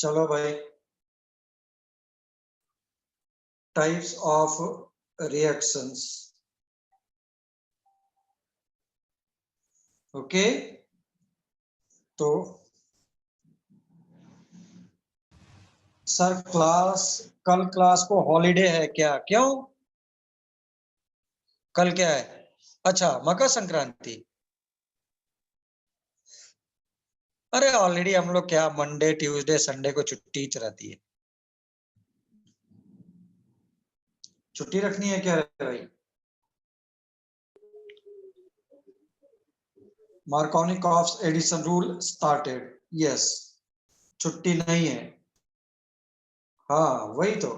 चलो भाई, types of reactions. Okay, तो सर कल क्लास को हॉलीडे है क्या? क्यों? कल क्या है? अच्छा, मकर संक्रांति। अरे ऑलरेडी हम लोग क्या मंडे ट्यूसडे संडे को छुट्टी रहती है। छुट्टी रखनी है क्या भाई? Markovnikov's addition rule started. Yes, छुट्टी नहीं है। हाँ वही तो।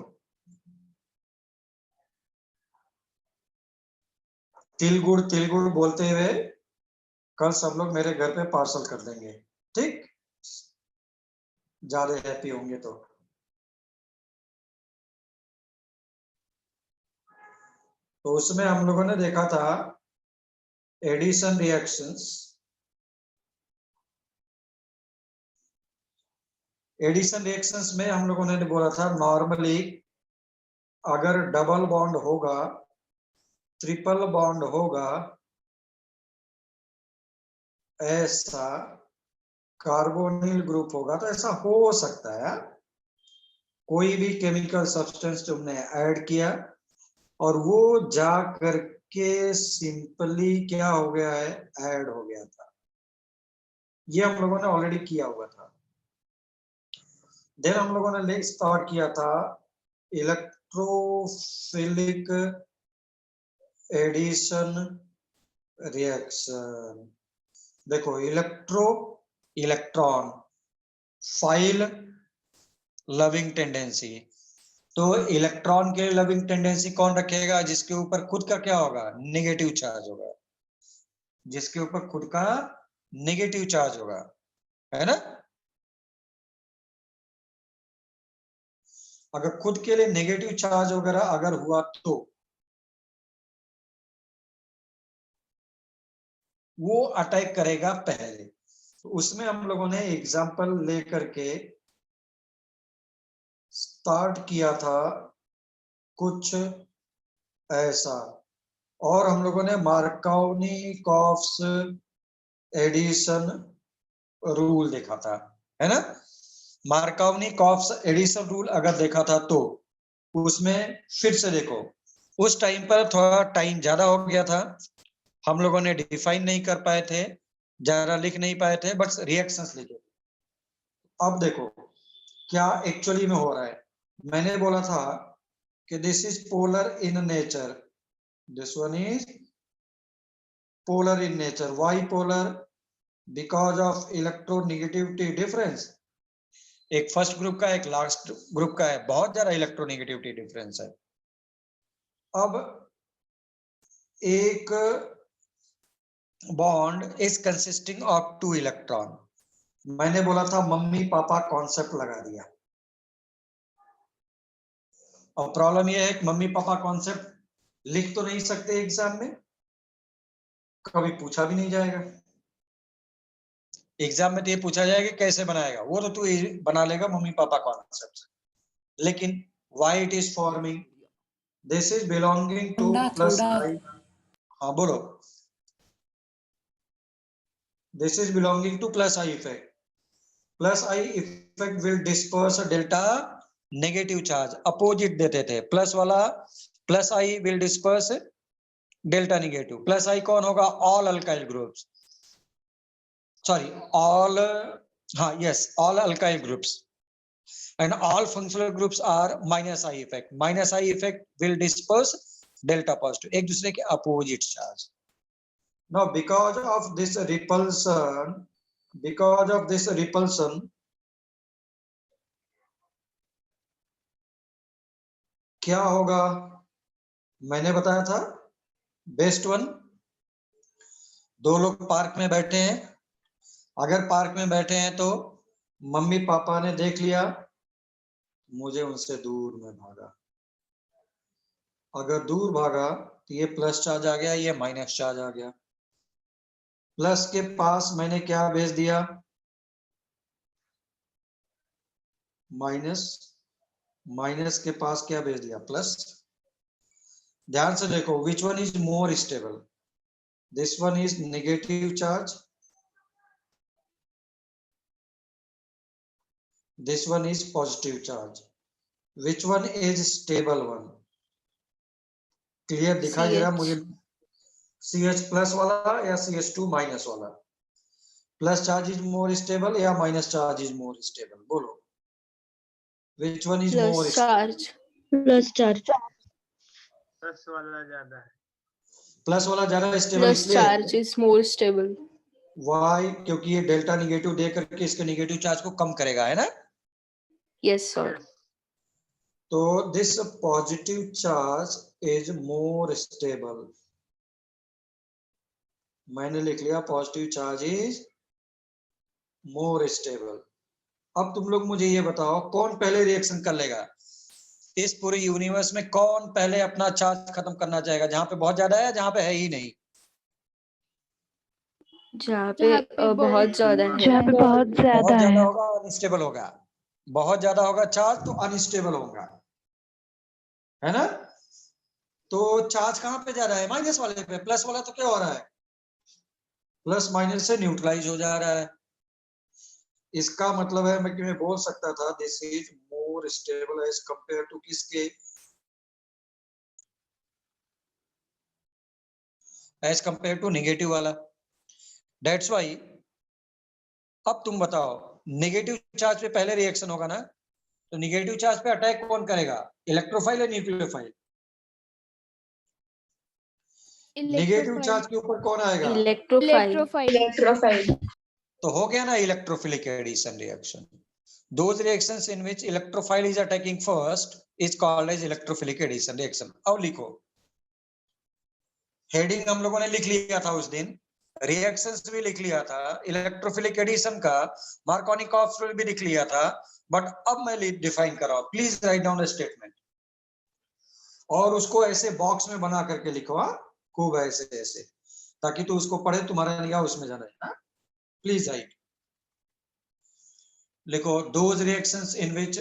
तिल गुड़ बोलते हुए कल सब लोग मेरे घर पे पार्सल कर देंगे, ठीक? ज्यादा हैप्पी होंगे तो उसमें हम लोगों ने देखा था एडिशन रिएक्शंस। एडिशन रिएक्शंस में हम लोगों ने बोला था नॉर्मली अगर डबल बॉन्ड होगा, ट्रिपल बॉन्ड होगा, ऐसा कार्बोनिल ग्रुप होगा, तो ऐसा हो सकता है कोई भी केमिकल सब्सटेंस तुमने ऐड किया और वो जा करके सिंपली क्या हो गया है, ऐड हो गया था। ये हम लोगों ने ऑलरेडी किया हुआ था। देन हम लोगों ने स्टार्ट किया था इलेक्ट्रोफिलिक एडिशन रिएक्शन। देखो, इलेक्ट्रॉन, फाइल, लविंग टेंडेंसी। तो इलेक्ट्रॉन के लविंग टेंडेंसी कौन रखेगा? जिसके ऊपर खुद का क्या होगा, नेगेटिव चार्ज होगा। जिसके ऊपर खुद का नेगेटिव चार्ज होगा, है ना? अगर खुद के लिए नेगेटिव चार्ज वगैरह अगर हुआ तो वो अटैक करेगा पहले। तो उसमें हम लोगों ने एग्जांपल लेकर के स्टार्ट किया था कुछ ऐसा, और हम लोगों ने मार्कोनिकॉफ्स एडिशन रूल देखा था, है ना? मार्कोनिकॉफ्स एडिशन रूल अगर देखा था तो उसमें फिर से देखो, उस टाइम पर थोड़ा टाइम ज्यादा हो गया था, हम लोगों ने डिफाइन नहीं कर पाए थे, ज्यादा लिख नहीं पाए थे, बट रिएक्शंस लिखे। अब देखो क्या एक्चुअली में हो रहा है। मैंने बोला था कि this is polar in nature, this one is polar in nature. Why polar? Because of electronegativity difference. एक फर्स्ट ग्रुप का एक लास्ट ग्रुप का है, बहुत ज्यादा इलेक्ट्रोनेगेटिविटी डिफरेंस है। अब एक bond is consisting of two electron. मैंने बोला था मम्मी पापा कॉन्सेप्ट लगा दिया। और प्रॉब्लम यह है कि मम्मी पापा कॉन्सेप्ट लिख तो नहीं सकते एग्जाम में, कभी पूछा भी नहीं जाएगा। एग्जाम में तो ये पूछा जाएगा कैसे बनाएगा, वो तो तू बना लेगा मम्मी पापा कॉन्सेप्ट। लेकिन why it is forming, this is belonging to plus I. हाँ बोलो। This is belonging to plus I effect. Plus I effect will disperse delta negative charge, opposite देते थे प्लस वाला। Plus I will disperse delta negative. Plus I कौन होगा? All alkyl groups, sorry all, हाँ yes, all alkyl groups, and all functional groups are minus I effect. Minus I effect will disperse delta positive, एक दूसरे के opposite charge. Now because of this repulsion क्या होगा? मैंने बताया था best one. दो लोग पार्क में बैठे हैं, अगर पार्क में बैठे हैं तो मम्मी पापा ने देख लिया, मुझे उनसे दूर में भागा। अगर दूर भागा तो ये प्लस चार्ज आ गया, ये माइनस चार्ज आ गया। प्लस के पास मैंने क्या भेज दिया? माइनस, माइनस के पास क्या भेज दिया, प्लस। ध्यान से देखो, विच one is more stable, this one is negative charge, this one is positive charge, which one is stable one? Clear दिखाई दे रहा है मुझे? CH प्लस वाला या CH2 माइनस वाला? Plus charge is more stable या minus charge is more stable? बोलो, which one is more charge, plus charge, plus वाला ज्यादा है। प्लस वाला ज्यादा स्टेबल प्लस इसलिए charge is more stable. Why? क्योंकि ये डेल्टा निगेटिव दे करके इसके निगेटिव चार्ज को कम करेगा, है ना? Yes sir. तो this positive charge is more stable, मैंने लिख लिया positive charge is more stable. अब तुम लोग मुझे ये बताओ, कौन पहले रिएक्शन कर लेगा इस पूरे यूनिवर्स में? कौन पहले अपना चार्ज खत्म करना चाहेगा, जहां पे बहुत ज्यादा है, जहां पे है ही नहीं? जहाँ पे बहुत ज्यादा है, जहाँ पे बहुत ज्यादा है, होगा, अनस्टेबल होगा। बहुत ज्यादा होगा चार्ज तो अनस्टेबल होगा, है ना? तो चार्ज कहाँ पे जा रहा है? माइनस वाले पे। प्लस वाला तो क्या हो रहा है? प्लस माइनस से न्यूट्रलाइज हो जा रहा है। इसका मतलब है मैं बोल सकता था this is more stable as compared to किसके? एज कंपेयर टू नेगेटिव वाला। दैट्स व्हाई अब तुम बताओ, नेगेटिव चार्ज पे पहले रिएक्शन होगा ना, तो नेगेटिव चार्ज पे अटैक कौन करेगा? इलेक्ट्रोफाइल या न्यूक्लियोफाइल? नेगेटिव चार्ज के ऊपर कौन आएगा? इलेक्ट्रोफाइल। तो हो गया ना electrophilic addition reaction. Those reactions in which electrophile is attacking first is called as electrophilic addition reaction. अब लिखो, हेडिंग हम लोगों ने लिख लिया था उस दिन, रिएक्शंस भी लिख लिया था, इलेक्ट्रोफिलिक एडिशन का मार्कोनी-कॉफ्स रूल भी लिख लिया था, बट अब मैं डिफाइन कर रहा हूं। Please write down the statement और उसको ऐसे बॉक्स में बना करके लिखवा, खूब ऐसे ऐसे, ताकि तू उसको पढ़े, तुम्हारा निगाह उसमें जाना है ना। प्लीज राइट, लिखो, those reactions in which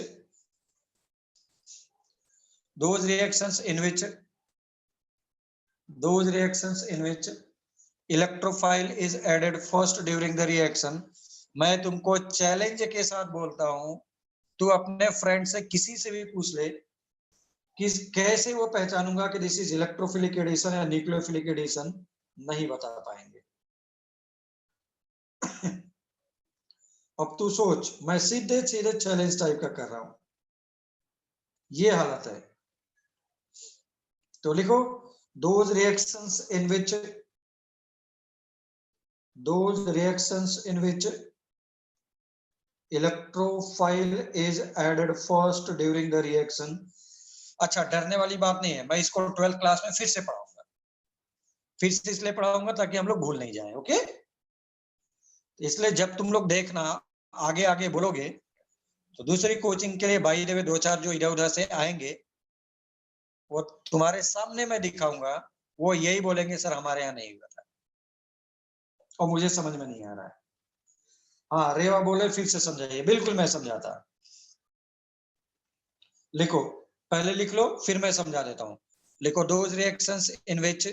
electrophile is added first during the reaction। मैं तुमको चैलेंज के साथ बोलता हूं, तू अपने फ्रेंड से किसी से भी पूछ ले कि कैसे वो पहचानूंगा कि दिस इज इलेक्ट्रोफिलिक एडिशन या न्यूक्लियोफिलिक एडिशन, नहीं बता पाएंगे। अब तू सोच, मैं सीधे सीधे चैलेंज टाइप का कर रहा हूं, ये हालत है। तो लिखो, those reactions in which electrophile is added first during the reaction। अच्छा, डरने वाली बात नहीं है, मैं इसको 12th क्लास में फिर से पढ़ाऊंगा, फिर से इसलिए पढ़ाऊंगा ताकि हम लोग भूल नहीं जाएं, ओके? इसलिए जब तुम लोग देखना आगे आगे बोलोगे तो दूसरी कोचिंग के लिए भाई देवे दो चार जो इधर उधर से आएंगे, वो तुम्हारे सामने मैं दिखाऊंगा, वो यही बोलेंगे सर हमारे यहाँ नहीं हुआ था और मुझे समझ में नहीं आ रहा है। हाँ, रेवा बोले फिर से समझाइए। बिल्कुल मैं समझाता। लिखो, पहले लिख लो फिर मैं समझा देता हूं। लिखो, those reactions in which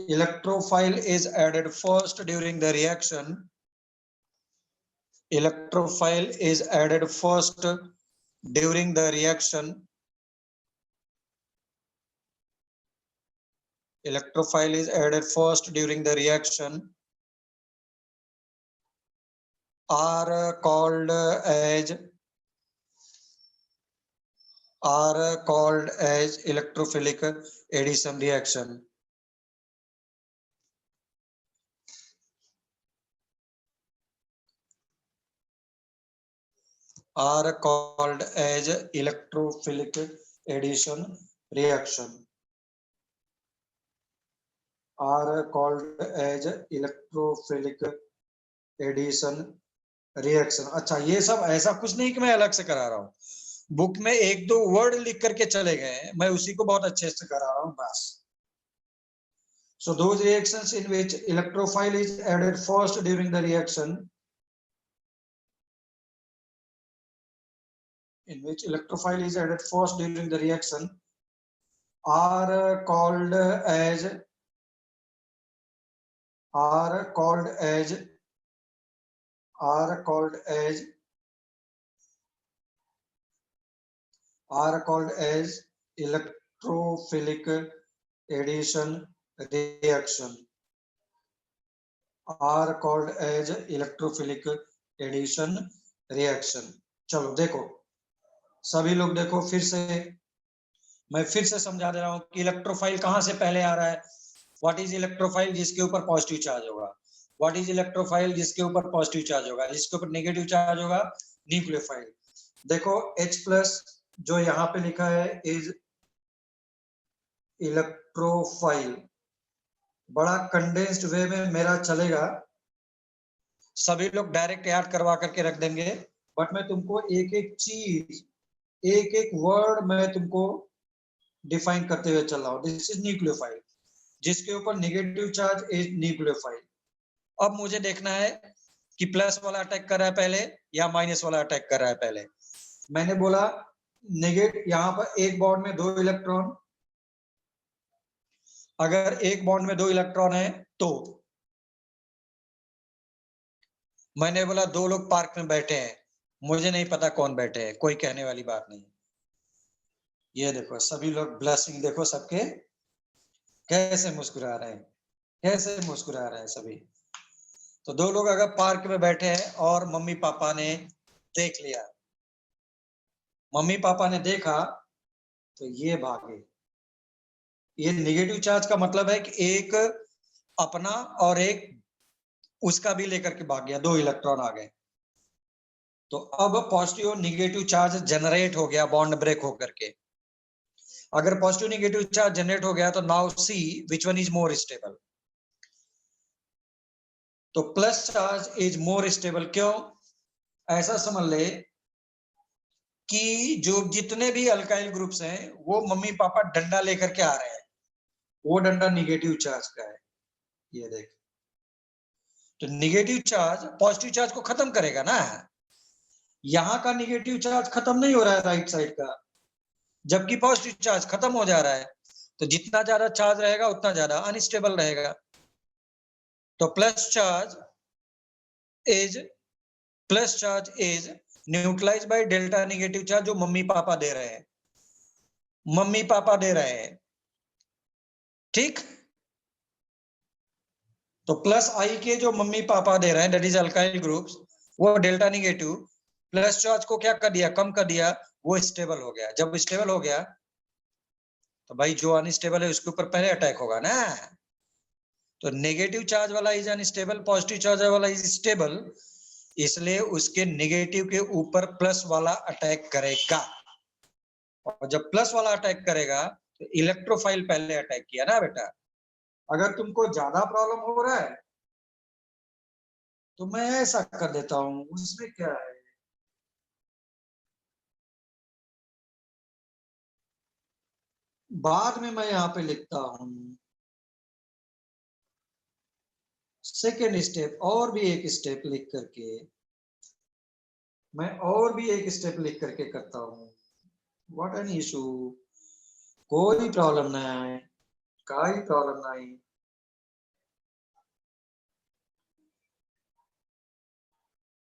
electrophile is added first during the reaction, electrophile is added first during the reaction, electrophile is added first during the reaction, are called as electrophilic addition reaction। Are called as electrophilic addition reaction। Are called as electrophilic addition reaction। अच्छा, ये सब ऐसा कुछ नहीं कि मैं अलग से करा रहा हूं, बुक में एक दो वर्ड लिख करके चले गए, मैं उसी को बहुत अच्छे से करा रहा हूं बस। So those reactions in which electrophile is added first during the reaction, are called as electrophilic addition reaction. Are called as electrophilic addition reaction. चलो देखो सभी लोग, देखो फिर से मैं फिर से समझा दे रहा हूं कि इलेक्ट्रोफाइल कहां से पहले आ रहा है। What is electrophile? जिसके ऊपर पॉजिटिव चार्ज होगा। What is electrophile? जिसके ऊपर पॉजिटिव चार्ज होगा। जिसके ऊपर नेगेटिव चार्ज होगा, न्यूक्लियोफाइल। देखो H+ जो यहाँ पे लिखा है इज इलेक्ट्रोफाइल। बड़ा कंडेंस्ड वे में मेरा चलेगा, सभी लोग डायरेक्ट याद करवा करके रख देंगे, बट मैं तुमको एक एक चीज, एक एक वर्ड मैं तुमको डिफाइन करते हुए चल रहा हूं। दिस इज न्यूक्लियोफाइल, जिसके ऊपर नेगेटिव चार्ज इज न्यूक्लियोफाइल। अब मुझे देखना है कि प्लस वाला अटैक कर रहा है पहले या माइनस वाला अटैक कर रहा है पहले। मैंने बोला नेगेटिव, यहां पर एक बॉन्ड में 2 इलेक्ट्रॉन, अगर एक बॉन्ड में 2 इलेक्ट्रॉन है तो मैंने बोला 2 लोग पार्क में बैठे हैं, मुझे नहीं पता कौन बैठे हैं, कोई कहने वाली बात नहीं। ये देखो सभी लोग ब्लशिंग, देखो सबके कैसे मुस्कुरा रहे हैं, कैसे मुस्कुरा रहे हैं सभी। तो 2 लोग अगर पार्क में बैठे हैं और मम्मी पापा ने देख लिया, मम्मी पापा ने देखा तो ये भागे। ये नेगेटिव चार्ज का मतलब है कि एक अपना और एक उसका भी लेकर के भाग गया, 2 इलेक्ट्रॉन आ गए। तो अब पॉजिटिव और नेगेटिव चार्ज जनरेट हो गया बॉन्ड ब्रेक होकर के। अगर पॉजिटिव नेगेटिव चार्ज जनरेट हो गया तो now see which one is more stable. तो plus charge is more stable. क्यों? ऐसा समझ ले कि जो जितने भी अल्काइल ग्रुप्स हैं वो मम्मी पापा डंडा लेकर के आ रहे हैं, वो डंडा नेगेटिव चार्ज का है। ये देख, तो नेगेटिव चार्ज पॉजिटिव चार्ज को खत्म करेगा ना। यहां का नेगेटिव चार्ज खत्म नहीं हो रहा है राइट साइड का, जबकि पॉजिटिव चार्ज खत्म हो जा रहा है। तो जितना ज्यादा चार्ज रहेगा उतना ज्यादा अनस्टेबल रहेगा। तो plus charge is neutralize by delta negative charge, जो मम्मी पापा दे रहे हैं, मम्मी पापा दे रहे हैं। ठीक, तो प्लस आई के जो मम्मी पापा दे रहे हैं, दैट इज अल्काइल ग्रुप्स, वो डेल्टा नेगेटिव प्लस चार्ज को क्या कर दिया, कम कर दिया, वो स्टेबल हो गया। जब स्टेबल हो गया तो भाई जो अनस्टेबल है उसके ऊपर पहले अटैक होगा ना। तो नेगेटिव चार्ज वाला इज अनस्टेबल, पॉजिटिव चार्ज वाला इज स्टेबल, इसलिए उसके नेगेटिव के ऊपर प्लस वाला अटैक करेगा। और जब प्लस वाला अटैक करेगा तो इलेक्ट्रोफाइल पहले अटैक किया ना बेटा। अगर तुमको ज्यादा प्रॉब्लम हो रहा है तो मैं ऐसा कर देता हूं, उसमें क्या है। बाद में मैं यहाँ पे लिखता हूं सेकेंड स्टेप, और भी एक स्टेप लिख करके, मैं और भी एक स्टेप लिख करके करता हूं। व्हाट एन इशू, कोई प्रॉब्लम नहीं है, कोई प्रॉब्लम नहीं।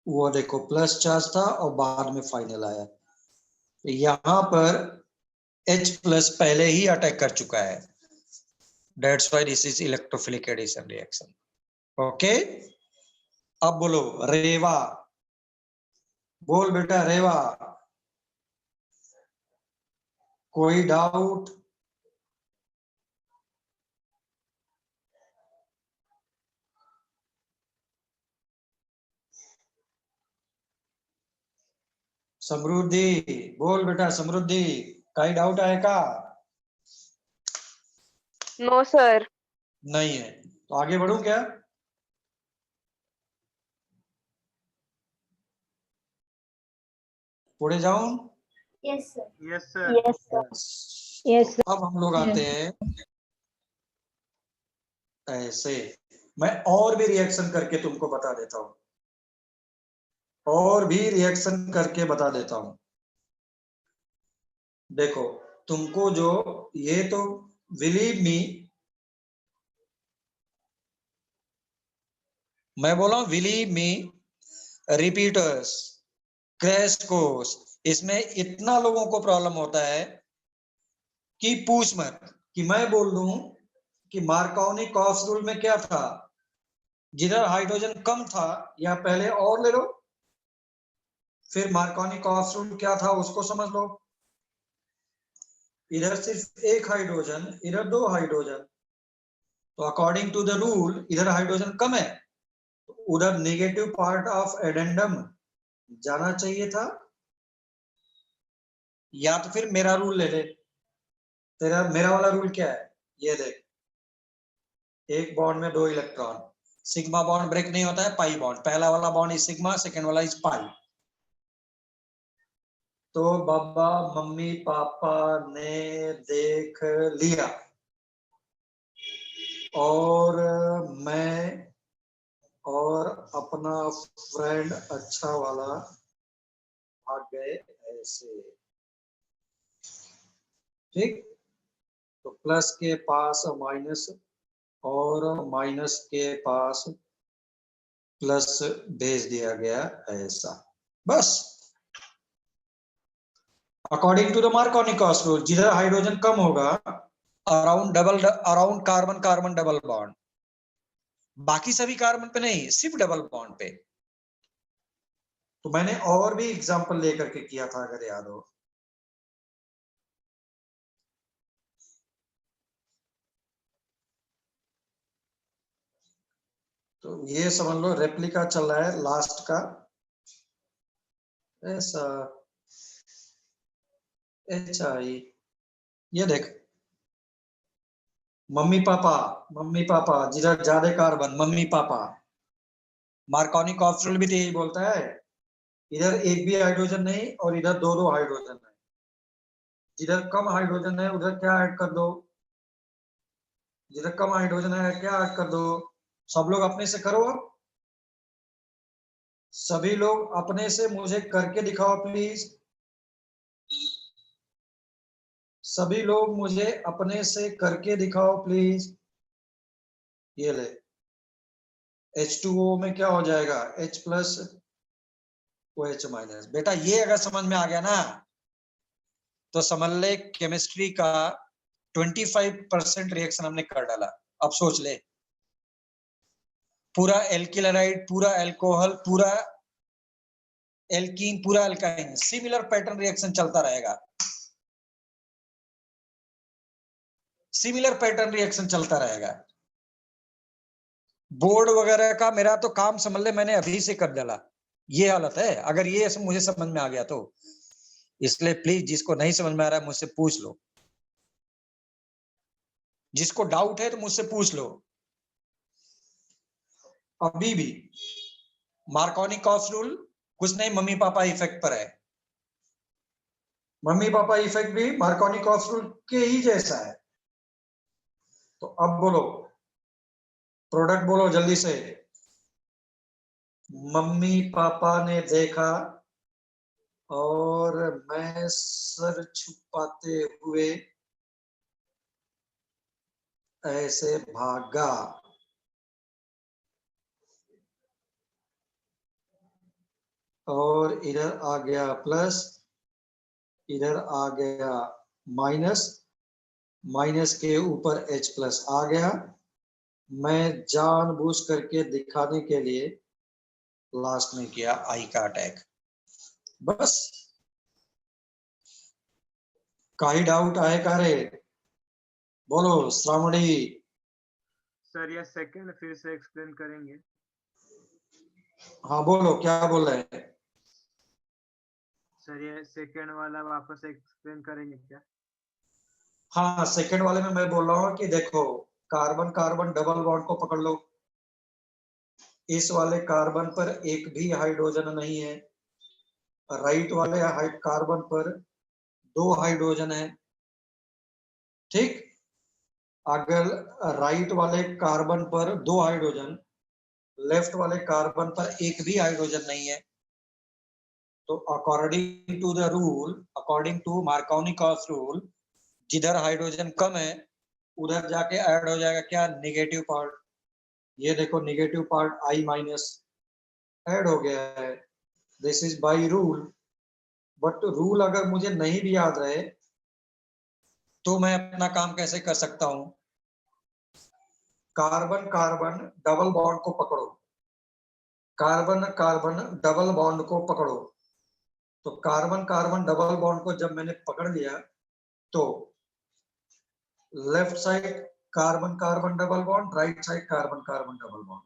वो देखो प्लस चार्ज था और बाद में फाइनल आया, तो यहां पर H+ पहले ही अटैक कर चुका है। That's why this is electrophilic addition reaction. Okay, अब बोलो रेवा, बोल बेटा रेवा, कोई डाउट? समृद्धि, बोल बेटा समृद्धि, कोई डाउट है का? No sir. नहीं है तो आगे बढ़ूं क्या? पुढे जाऊं? Yes sir. Yes, sir. Yes, तो अब हम लोग आते हैं ऐसे। मैं और भी रिएक्शन करके तुमको बता देता हूं, और भी रिएक्शन करके बता देता हूं। देखो तुमको जो ये तो बिलीव मी, मैं बोला believe me, repeaters, crash course, इसमें इतना लोगों को प्रॉब्लम होता है कि पूछ मत। कि मैं बोल दूं कि मार्कोनी कॉस रूल में क्या था, जिधर हाइड्रोजन कम था या पहले और ले लो, फिर मार्कोनी कॉस रूल क्या था उसको समझ लो। इधर सिर्फ एक हाइड्रोजन, इधर 2 हाइड्रोजन, तो अकॉर्डिंग टू द रूल इधर हाइड्रोजन कम है, तो उधर नेगेटिव पार्ट ऑफ एडेंडम जाना चाहिए था। या तो फिर मेरा रूल ले ले। तेरा मेरा वाला रूल क्या है, ये देख, एक बॉन्ड में 2 इलेक्ट्रॉन, सिग्मा बॉन्ड ब्रेक नहीं होता है, पाई बॉन्ड, पहला वाला बॉन्ड इज सिग्मा, सेकेंड वाला इज पाई। तो बाबा मम्मी पापा ने देख लिया और मैं और अपना फ्रेंड अच्छा वाला भाग गए ऐसे। ठीक, तो प्लस के पास माइनस और माइनस के पास प्लस भेज दिया गया ऐसा। बस according to the Markovnikov's rule, जिधर हाइड्रोजन कम होगा around carbon carbon double bond, बाकी सभी कार्बन पे नहीं, सिर्फ डबल बॉन्ड पे। तो मैंने और भी एग्जांपल लेकर के किया था अगर याद हो। तो ये समझ लो रेप्लिका चल रहा है लास्ट का ऐसा। HI, ये देख, मम्मी पापा जिधर ज्यादा carbon mummy papa, Markovnikov cos rule भी तो यही बोलता है, इधर एक भी हाइड्रोजन नहीं और इधर 2 हाइड्रोजन है। जिधर कम हाइड्रोजन है उधर क्या ऐड कर दो, जिधर कम हाइड्रोजन है क्या ऐड कर दो। सब लोग अपने से करो, अब सभी लोग अपने से मुझे करके दिखाओ प्लीज। सभी लोग मुझे अपने से करके दिखाओ प्लीज। ये ले, H2O में क्या हो जाएगा, H प्लस OH माइनस। बेटा ये अगर समझ में आ गया ना तो समझ ले केमिस्ट्री का 25% रिएक्शन हमने कर डाला। अब सोच ले, पूरा एल्किलराइड, पूरा अल्कोहल, पूरा एल्कीन, पूरा अल्काइन, सिमिलर पैटर्न रिएक्शन चलता रहेगा, सिमिलर पैटर्न रिएक्शन चलता रहेगा। बोर्ड वगैरह का मेरा तो काम समझ ले मैंने अभी से कर डाला। ये हालत है अगर ये मुझे समझ में आ गया तो। इसलिए प्लीज जिसको नहीं समझ में आ रहा है मुझसे पूछ लो, जिसको डाउट है तो मुझसे पूछ लो। अभी भी मार्कोनी कॉस रूल कुछ नहीं, मम्मी पापा इफेक्ट पर है। मम्मी पापा इफेक्ट भी मार्कोनी कॉस रूल के ही जैसा है। तो अब बोलो, प्रोडक्ट बोलो जल्दी से। मम्मी पापा ने देखा और मैं सर छुपाते हुए ऐसे भागा। और इधर आ गया प्लस, इधर आ गया माइनस, माइनस के ऊपर H प्लस आ गया। मैं जानबूझ करके दिखाने के लिए लास्ट में किया आई का अटैक। बस काही डाउट आहे का रे, बोलो श्रावणी। सर ये सेकंड फिर से एक्सप्लेन करेंगे? हाँ बोलो, क्या बोल रहे हैं? सर ये सेकंड वाला वापस एक्सप्लेन करेंगे क्या? हाँ सेकंड वाले में मैं बोल रहा हूँ कि देखो, कार्बन कार्बन डबल बॉन्ड को पकड़ लो। इस वाले कार्बन पर एक भी हाइड्रोजन नहीं है, राइट वाले कार्बन पर 2 हाइड्रोजन है, ठीक। अगर राइट वाले कार्बन पर 2 हाइड्रोजन, लेफ्ट वाले कार्बन पर एक भी हाइड्रोजन नहीं है, तो according to the rule, according to Markovnikov rule, जिधर हाइड्रोजन कम है उधर जाके ऐड हो जाएगा क्या, नेगेटिव पार्ट। ये देखो negative part I minus add हो गया है। This is by rule. But rule अगर मुझे नहीं भी याद रहे तो मैं अपना काम कैसे कर सकता हूं? कार्बन कार्बन डबल बॉन्ड को पकड़ो, कार्बन कार्बन डबल बॉन्ड को पकड़ो। तो कार्बन कार्बन डबल बॉन्ड को जब मैंने पकड़ लिया तो left side carbon carbon double bond, right side carbon carbon double bond.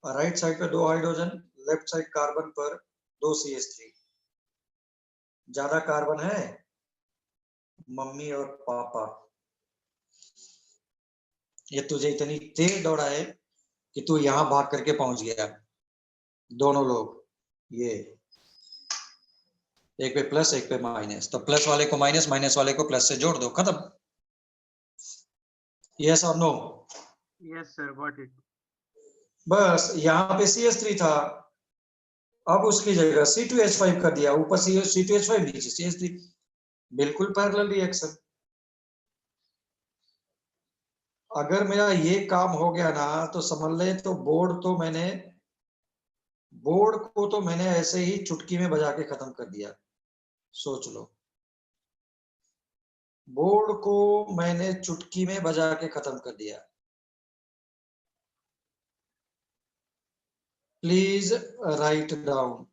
Right side पे 2 हाइड्रोजन, लेफ्ट साइड कार्बन पर 2 CH3। ज्यादा कार्बन है मम्मी और पापा। ये तुझे इतनी तेज दौड़ा है कि तू यहां भाग करके पहुंच गया। दोनों लोग ये एक पे प्लस एक पे माइनस, तो प्लस वाले को माइनस, माइनस वाले को प्लस से जोड़ दो, खत्म। यस और no? Yes sir, got it. बस यहाँ पे CH3 था, अब उसकी जगह C2H5 कर दिया, ऊपर C2H5 नीचे CH3, बिल्कुल पैरेलल रिएक्शन। अगर मेरा ये काम हो गया ना तो समझ ले, तो बोर्ड को तो मैंने ऐसे ही चुटकी में बजा के खत्म कर दिया। सोच लो, बोर्ड को मैंने चुटकी में बजा के खत्म कर दिया। Please write down.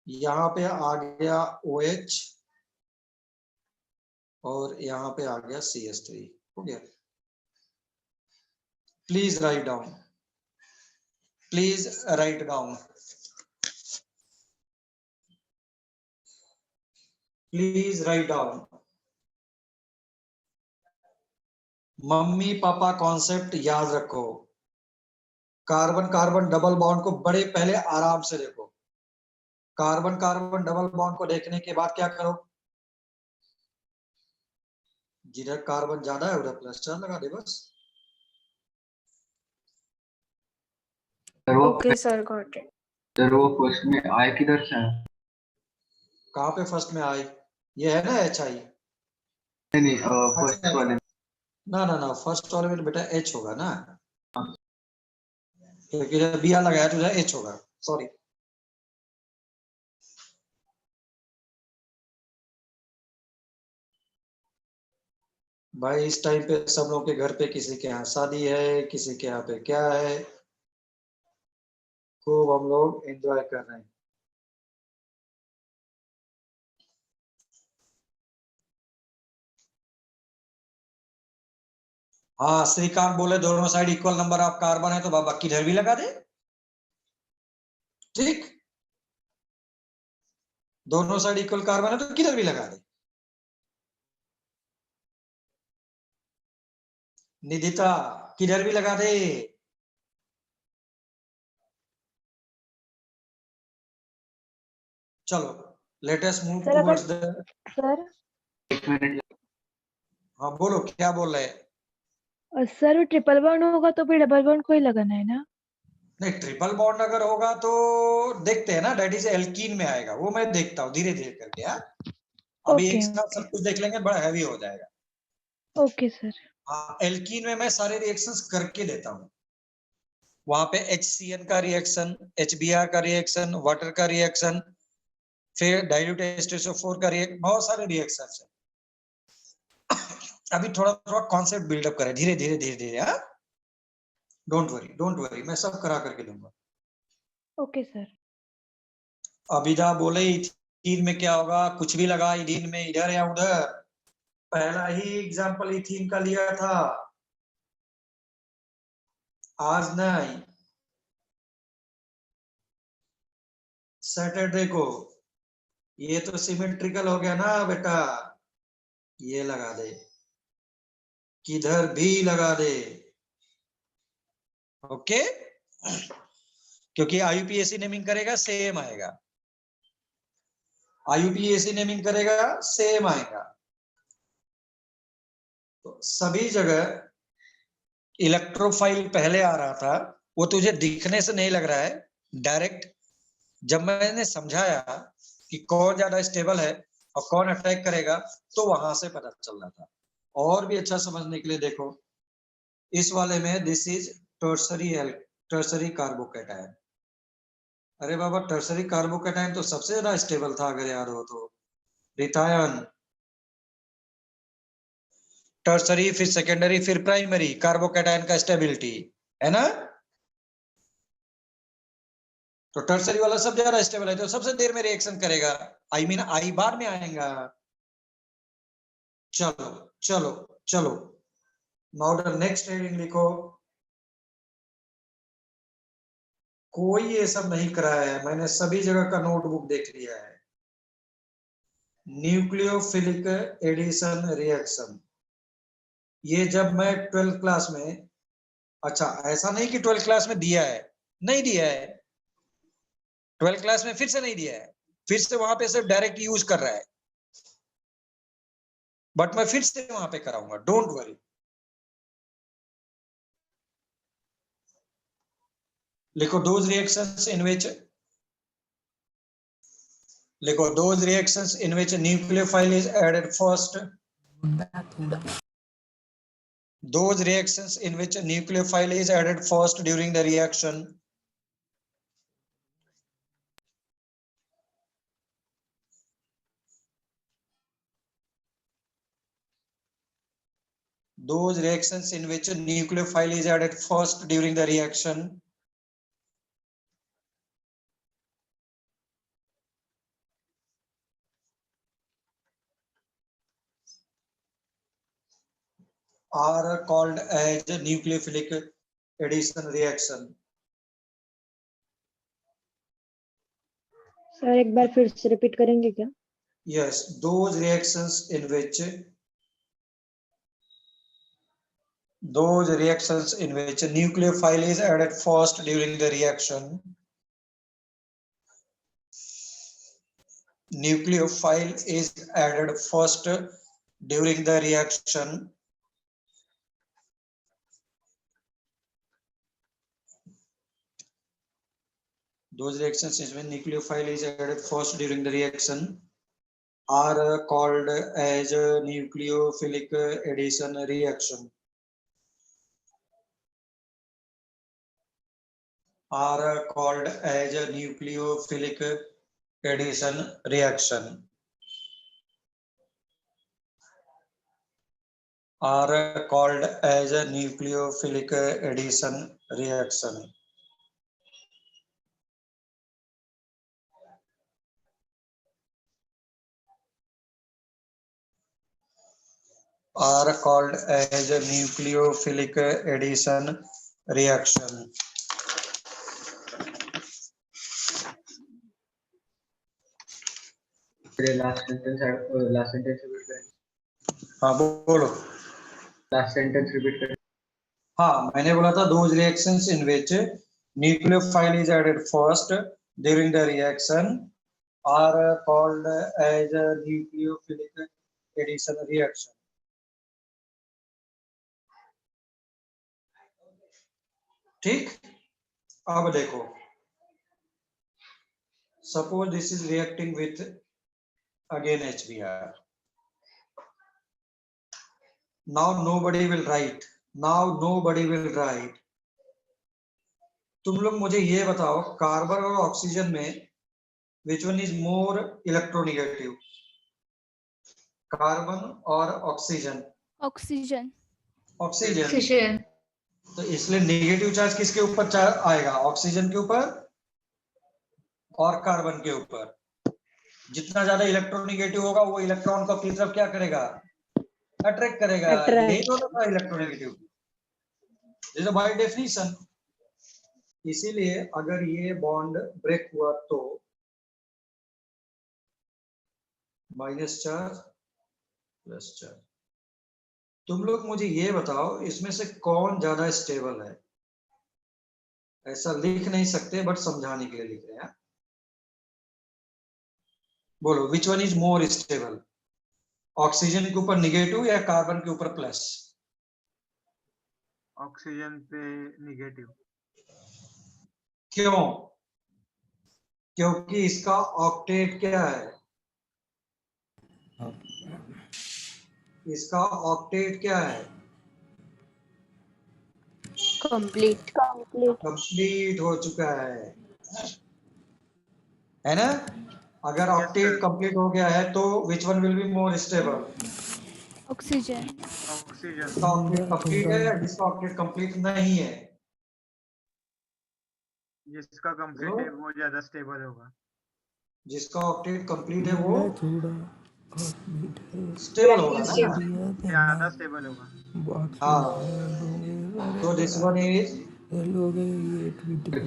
यहाँ पे आ गया OH और यहाँ पे आ गया CH3, हो गया। Please write down, please write down, please write down. Mummy papa concept याद रखो। कार्बन कार्बन डबल बॉन्ड को बड़े पहले आराम से देखो। कार्बन कार्बन डबल बॉन्ड को देखने के बाद क्या करो, जिधर कार्बन ज्यादा है उधर प्लस चार्ज लगा दे बस। Okay sir, got it. Sir वो फर्स्ट में आय किधर से है? कहाँ पे फर्स्ट में आई? ये है ना HI। नहीं फर्स्ट वाले। ना ना ना, फर्स्ट वाले में तो बेटा H होगा ना, क्योंकि जब बिया लगाया तो H होगा। सॉरी, भाई इस टाइम पे सब लोग के घर पे किसी के यहाँ शादी है, किसी के यहाँ पे क्या है, खूब हम लोग एंजॉय कर रहे हैं। हाँ, श्रीकांत बोले दोनों side equal number of carbon है तो बाबा किधर भी लगा दे, ठीक। दोनों साइड इक्वल कार्बन है तो किधर भी लगा दे। निधिता किधर भी लगा दे। चलो let us move sir, towards the. Sir एक मिनट। हाँ बोलो, क्या बोल रहे हैं? सर ट्रिपल बॉन्ड होगा तो फिर डबल बॉन्ड को ही लगाना है ना? नहीं, ट्रिपल बॉन्ड अगर होगा तो देखते हैं ना, डेट इज एल्कीन में आएगा, वो मैं देखता हूँ धीरे धीरे करके। हाँ, अभी ओके एक साथ सब कुछ देख लेंगे, बड़ा हैवी हो जाएगा। Okay sir. हाँ, एल्कीन में मैं सारे रिएक्शंस करके देता हूँ। वहां पे HCN का रिएक्शन, HBr का रिएक्शन, वाटर का रिएक्शन, फिर डाइल्यूट H2SO4 का रिएक्शन, बहुत सारे रिएक्शंस हैं। अभी थोड़ा थोड़ा कॉन्सेप्ट बिल्डअप करें धीरे धीरे धीरे धीरे। हाँ, डोंट वरी, मैं सब करा करके दूंगा। Okay sir. अभिदा बोले इथीन में क्या होगा, कुछ भी लगा इथीन में, इधर या उधर। पहला ही एग्जांपल इथीन का लिया था, आज नहीं, सैटरडे को। ये तो सिमेट्रिकल हो गया ना बेटा, ये लगा दे, किधर भी लगा दे, ओके। क्योंकि IUPAC नेमिंग करेगा सेम आएगा। IUPAC नेमिंग करेगा सेम आएगा। तो सभी जगह इलेक्ट्रोफाइल पहले आ रहा था, वो तुझे दिखने से नहीं लग रहा है, डायरेक्ट जब मैंने समझाया कि कौन ज्यादा स्टेबल है और कौन अटैक करेगा तो वहां से पता चल रहा था। और भी अच्छा समझने के लिए देखो, इस वाले में दिस इज टर्सरी कार्बोकैटायन। अरे बाबा, टर्सरी कार्बोकैटायन तो सबसे ज्यादा स्टेबल था अगर याद हो तो। रिथायन, टर्सरी, फिर सेकेंडरी, फिर प्राइमरी, कार्बोकैटायन का स्टेबिलिटी है ना। तो टर्सरी वाला सब ज्यादा स्टेबल है तो सबसे देर में रिएक्शन करेगा, आई मीन आई बाद में आएगा। चलो चलो चलो, नाउ द नेक्स्ट हेडिंग लिखो। कोई ये सब नहीं कराया है, मैंने सभी जगह का नोटबुक देख लिया है। न्यूक्लियोफिलिक एडिशन रिएक्शन, ये जब मैं 12th क्लास में, अच्छा ऐसा नहीं कि 12th क्लास में दिया है, नहीं दिया है, 12th क्लास में फिर से नहीं दिया है, फिर से वहां पे सिर्फ डायरेक्ट यूज कर रहा है, बट मैं फिर से वहां पे कराऊंगा, डोंट वरी। लिखो दोज रिएक्शंस इन विच, लिखो those reactions in which nucleophile is added first, those reactions in which a nucleophile is added first during the reaction. Those reactions in which a nucleophile is added first during the reaction are called as nucleophilic addition reaction. Sir एक बार फिर से repeat करेंगे क्या? Yes, those reactions in which a nucleophile is added first during the reaction. Nucleophile is added first during the reaction. Those reactions when nucleophile is added first during the reaction are called as nucleophilic addition reaction. Are called as nucleophilic addition reaction. Are called as nucleophilic addition reaction. Are called as nucleophilic addition reaction. Last sentence repeat करें। हाँ बोलो। Last sentence repeat करें। हाँ, मैंने बोला था those reactions in which nucleophile is added first during the reaction are called as nucleophilic addition reaction. ठीक, अब देखो, suppose this is reacting with again HBr. Now nobody will write. तुम लोग मुझे ये बताओ, कार्बन और ऑक्सीजन में which one is more electronegative? Carbon और ऑक्सीजन। ऑक्सीजन। ऑक्सीजन। तो इसलिए नेगेटिव चार्ज किसके ऊपर आएगा? ऑक्सीजन के ऊपर और कार्बन के ऊपर। जितना ज्यादा इलेक्ट्रोनेगेटिव होगा वो इलेक्ट्रॉन को अपनी तरफ क्या करेगा? अट्रैक्ट करेगा। यही दोनों का electronegative, this is by definition. इसीलिए अगर ये बॉन्ड ब्रेक हुआ तो माइनस चार्ज प्लस चार्ज। तुम लोग मुझे ये बताओ, इसमें से कौन ज्यादा स्टेबल है? ऐसा लिख नहीं सकते, बट समझाने के लिए लिख रहे हैं। बोलो विच one is more stable, oxygen के ऊपर निगेटिव या कार्बन के ऊपर प्लस? ऑक्सीजन पे निगेटिव। क्यों? क्योंकि इसका ऑक्टेट क्या है? इसका ऑक्टेट क्या है? कंप्लीट। कंप्लीट हो चुका है ना? अगर Yes, ऑक्टेट sir. कंप्लीट हो गया है तो which one will be more stable? Oxygen. Oxygen. जिसका ऑक्टेट कंप्लीट है या जिसका ऑक्टेट कंप्लीट नहीं है? जिसका कंप्लीट है वो ज्यादा स्टेबल होगा। जिसका ऑक्टेट कंप्लीट है वो स्टेबल होगा ना? ज्यादा स्टेबल होगा। हाँ, तो दिस वन इज,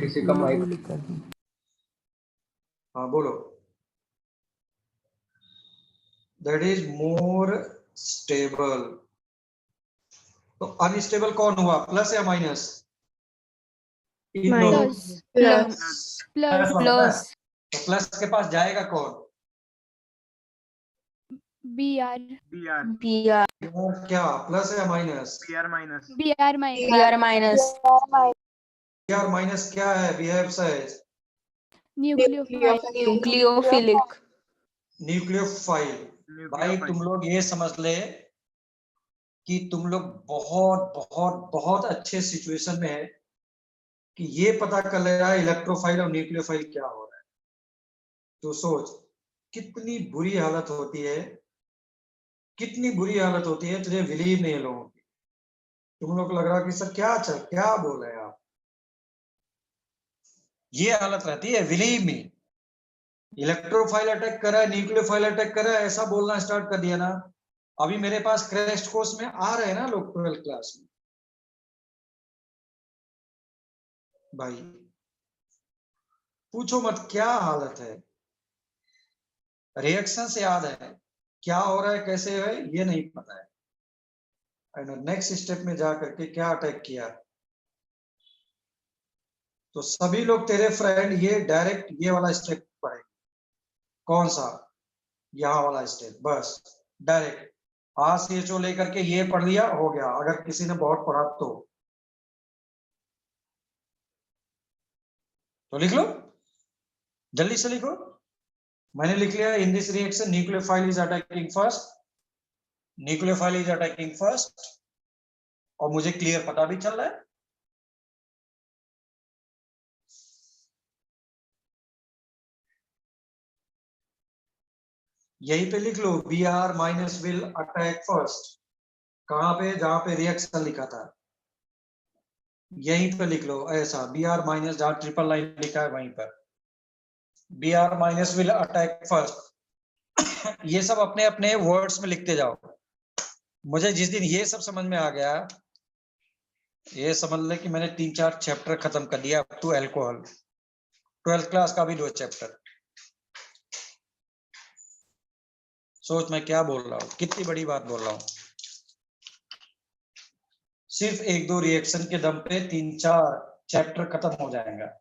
किसी का माइक, हाँ बोलो, दैट इज मोर स्टेबल। तो अनस्टेबल कौन हुआ, प्लस या माइनस? इन दोनों प्लस। प्लस वाला ना? प्लस। तो प्लस के पास जाएगा कौन? Br। Br। Br। और क्या, प्लस या minus? Br minus. Br minus. Br minus. और माइनस क्या है? Behave size nucleophilic. न्यूक्लियोफाइल। भाई तुम लोग ये समझ ले कि तुम लोग बहुत बहुत बहुत अच्छे सिचुएशन में है कि ये पता कर ले रहा है इलेक्ट्रोफाइल और न्यूक्लियोफाइल क्या हो रहा है। तो सोच कितनी बुरी हालत होती है, कितनी बुरी हालत होती है, तुझे बिलीव नहीं है लोगों की। तुम लोग को लग रहा है कि सर क्या बोल रहे हैं आप, ये हालत रहती है। बिलीव मी, इलेक्ट्रोफाइल अटैक कर रहा है, न्यूक्लियोफाइल अटैक कर रहा है, ऐसा बोलना स्टार्ट कर दिया ना। अभी मेरे पास क्रैश कोर्स में आ रहे हैं ना लोग 12th क्लास में, भाई पूछो मत क्या हालत है। रिएक्शन से याद है, क्या हो रहा है कैसे है ये नहीं पता है। नेक्स्ट स्टेप में जा करके क्या अटैक किया। तो सभी लोग तेरे फ्रेंड ये डायरेक्ट ये वाला स्टेप पढ़े। कौन सा? यहाँ वाला स्टेप, बस डायरेक्ट CHO लेकर के ये पढ़ लिया, हो गया। अगर किसी ने बहुत पढ़ा तो लिख लो, जल्दी से लिखो। मैंने लिख लिया, in this reaction nucleophile is attacking first, nucleophile is attacking first, और मुझे क्लियर पता भी चल रहा है। यहीं पे लिख लो, Br minus will attack first. कहां पे? जहां पे रिएक्शन लिखा था यहीं पे लिख लो ऐसा, Br माइनस, जहां ट्रिपल लाइन लिखा है वहीं पर Br minus will attack first. ये सब अपने अपने वर्ड्स में लिखते जाओ। मुझे जिस दिन ये सब समझ में आ गया, ये समझ ले कि मैंने 3-4 चैप्टर खत्म कर दिया up to alcohol. 12th class का भी 2 चैप्टर। सोच मैं क्या बोल रहा हूँ, कितनी बड़ी बात बोल रहा हूँ। सिर्फ 1-2 रिएक्शन के दम पे 3-4 चैप्टर खत्म हो जाएगा।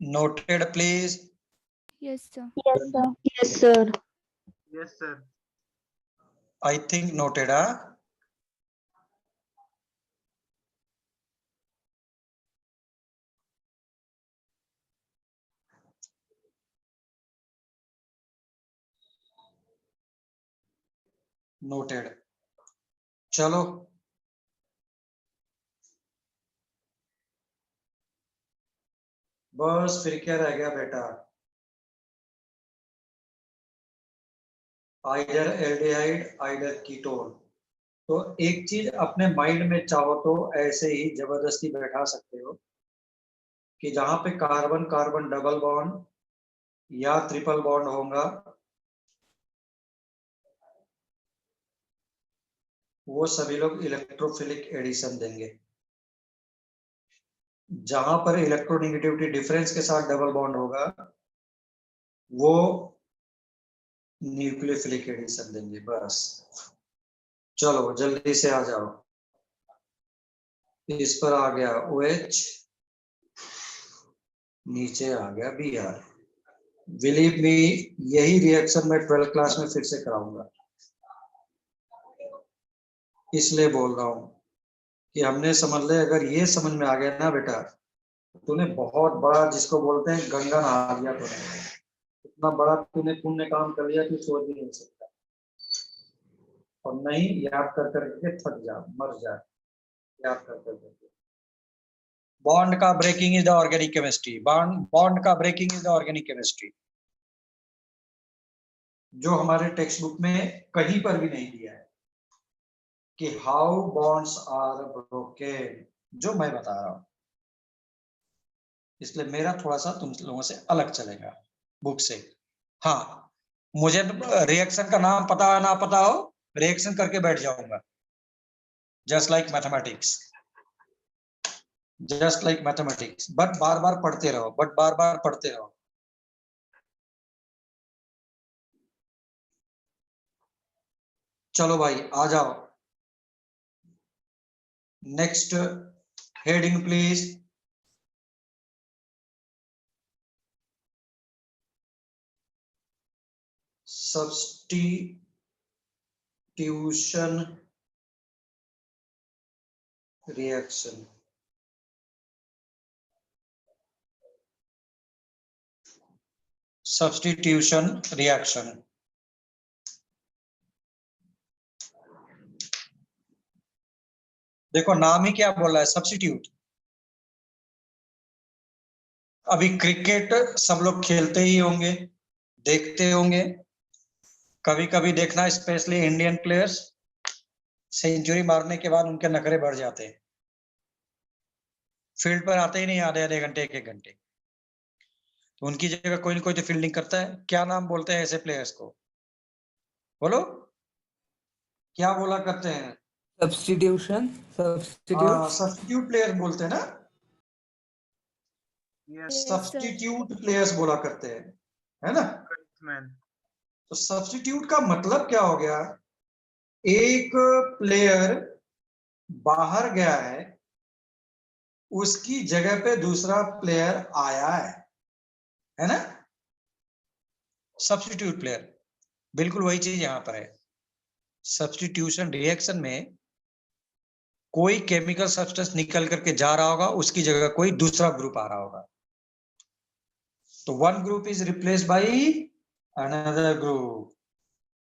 Noted, please. Yes, sir. Yes, sir. Yes, sir. I think noted, huh? Noted. चलो बस फिर क्या रह गया बेटा, आइडर एल्डिहाइड आइडर कीटोन। तो एक चीज अपने माइंड में चाहो तो ऐसे ही जबरदस्ती बैठा सकते हो कि जहां पे कार्बन कार्बन डबल बॉन्ड या ट्रिपल बॉन्ड होगा वो सभी लोग इलेक्ट्रोफिलिक एडिशन देंगे। जहां पर इलेक्ट्रोनेगेटिविटी डिफरेंस के साथ डबल बॉन्ड होगा वो न्यूक्लियोफिलिक एडिशन देंगे। बस चलो जल्दी से आ जाओ। इस पर आ गया OH, नीचे आ गया Br। बिलीव मी यही रिएक्शन मैं 12th क्लास में फिर से कराऊंगा, इसलिए बोल रहा हूं कि हमने समझ ले, अगर ये समझ में आ गया ना बेटा, तूने बहुत बड़ा जिसको बोलते हैं गंगा नहा लिया तूने, इतना बड़ा तूने पुण्य काम कर लिया तू सोच भी नहीं सकता। और नहीं याद कर करके थक जा, मर जा याद कर करके। बॉन्ड का breaking is the organic chemistry, bond का breaking is the organic chemistry, जो हमारे टेक्स्ट बुक में कहीं पर भी नहीं दिया है कि हाउ बॉन्ड्स आर ब्रोकन, जो मैं बता रहा हूं। इसलिए मेरा थोड़ा सा तुम लोगों से अलग चलेगा बुक से। हाँ, मुझे रिएक्शन का नाम पता ना पता हो, रिएक्शन करके बैठ जाऊंगा, just like mathematics, just like mathematics. But बार बार पढ़ते रहो, बट बार बार पढ़ते रहो। चलो भाई आ जाओ, next heading please. Substitution reaction. Substitution reaction, देखो नाम ही क्या बोल रहा है, सब्स्टिट्यूट। अभी क्रिकेट सब लोग खेलते ही होंगे, देखते होंगे, कभी कभी देखना, स्पेशली इंडियन प्लेयर्स सेंचुरी मारने के बाद उनके नखरे बढ़ जाते हैं, फील्ड पर आते ही नहीं आधे आधे घंटे, एक एक घंटे। तो उनकी जगह कोई ना कोई तो फील्डिंग करता है। क्या नाम बोलते हैं ऐसे प्लेयर्स को, बोलो क्या बोला करते हैं? सब्स्टिट्यूशन, हाँ, सब्स्टिट्यूट प्लेयर बोलते हैं ना, Yes, Yes, sir. Substitute players बोला करते हैं, है ना। correct, man. तो सब्स्टिट्यूट का मतलब क्या हो गया, एक प्लेयर बाहर गया है, उसकी जगह पे दूसरा प्लेयर आया है ना, सब्स्टिट्यूट प्लेयर। बिल्कुल वही चीज यहां पर है। सब्स्टिट्यूशन रिएक्शन में कोई केमिकल सब्सटेंस निकल करके जा रहा होगा, उसकी जगह कोई दूसरा ग्रुप आ रहा होगा। तो one group is replaced by another group,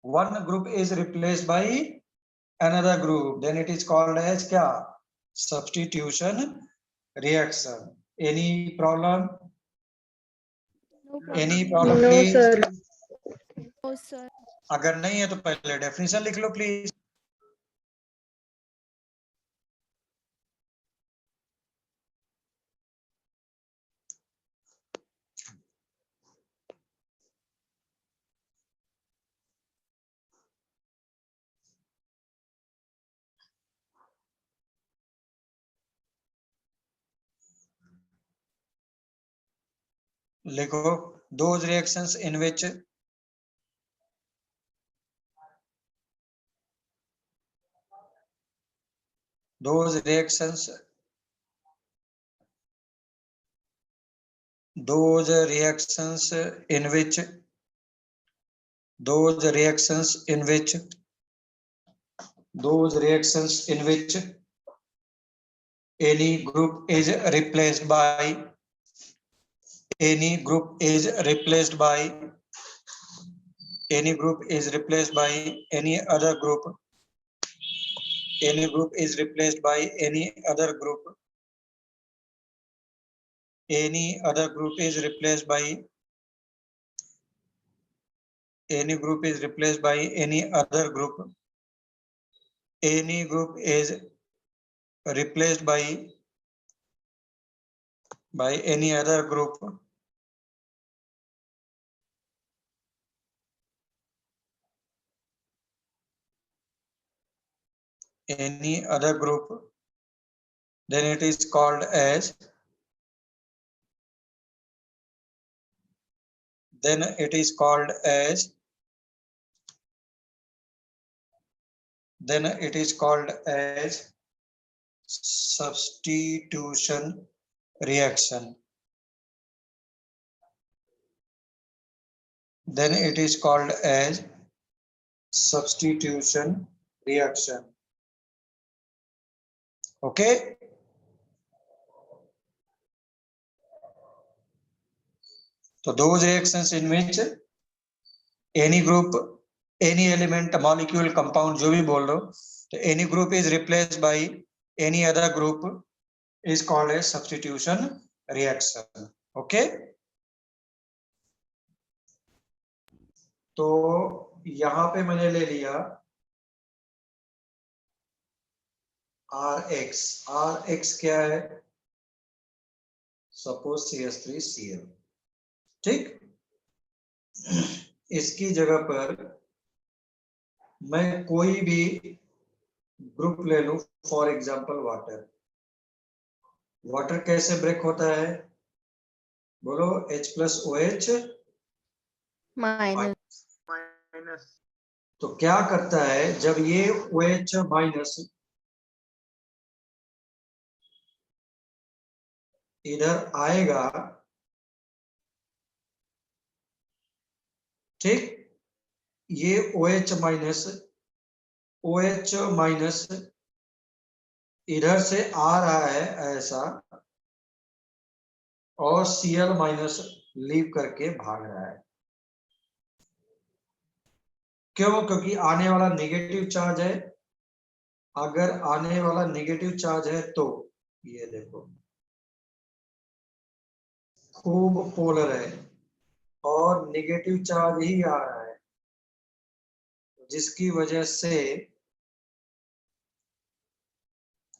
one group is replaced by another group, then it is called as क्या, substitution reaction. Any problem? No any problem. Problem No, please? sir. No, sir. अगर नहीं है तो पहले definition लिख लो please. लिखो, those reactions in which those reactions in which those reactions in which any group is replaced by any group is replaced by any group is replaced by any other group, any group is replaced by any other group, any other group is replaced by any group is replaced by any other group, any group is replaced by any other group, any other group, then it is called as substitution reaction. Then it is called as substitution reaction. Okay. So those reactions in which any group, any element, molecule, compound, जो भी बोल लो, तो any group is replaced by any other group is called as substitution reaction. Okay. तो यहाँ पे मैंने ले लिया RX क्या है? सपोज CH3Cl, ठीक। इसकी जगह पर मैं कोई भी ग्रुप ले लूं, फॉर एग्जांपल वाटर कैसे ब्रेक होता है? बोलो, H+OH माइनस। तो क्या करता है, जब ये OH माइनस इधर आएगा, ठीक, ये OH माइनस इधर से आ रहा है ऐसा, और Cl माइनस लीव करके भाग रहा है। क्यों? क्योंकि आने वाला नेगेटिव चार्ज है। अगर आने वाला नेगेटिव चार्ज है तो ये देखो खूब पोलर है और नेगेटिव चार्ज ही आ रहा है, जिसकी वजह से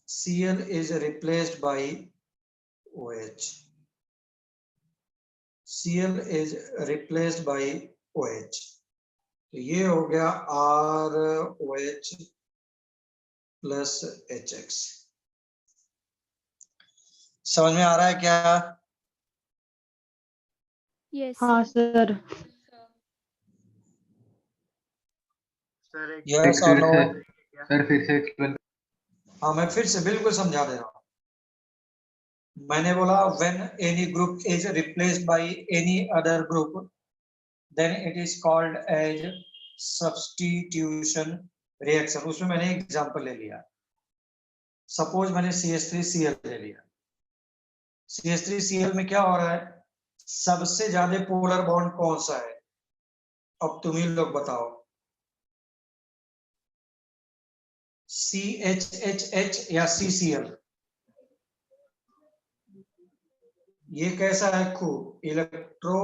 Cl is replaced by OH. Cl is replaced by OH. तो ये हो गया ROH प्लस HX। समझ में आ रहा है क्या? यस हाँ sir. Sir Yes or no? Sir फिर से एक्सप्लेन। हाँ, मैं फिर से बिल्कुल समझा दे रहा हूँ। मैंने बोला when any group is replaced by any other group, then it is called as substitution reaction। उसमें मैंने एग्जांपल ले लिया। सपोज मैंने CH3Cl ले लिया। CH3Cl में क्या हो रहा है? सबसे ज्यादा पोलर बॉन्ड कौन सा है? अब तुम ही लोग बताओ। CHHH या CCl? ये कैसा है? खूब इलेक्ट्रो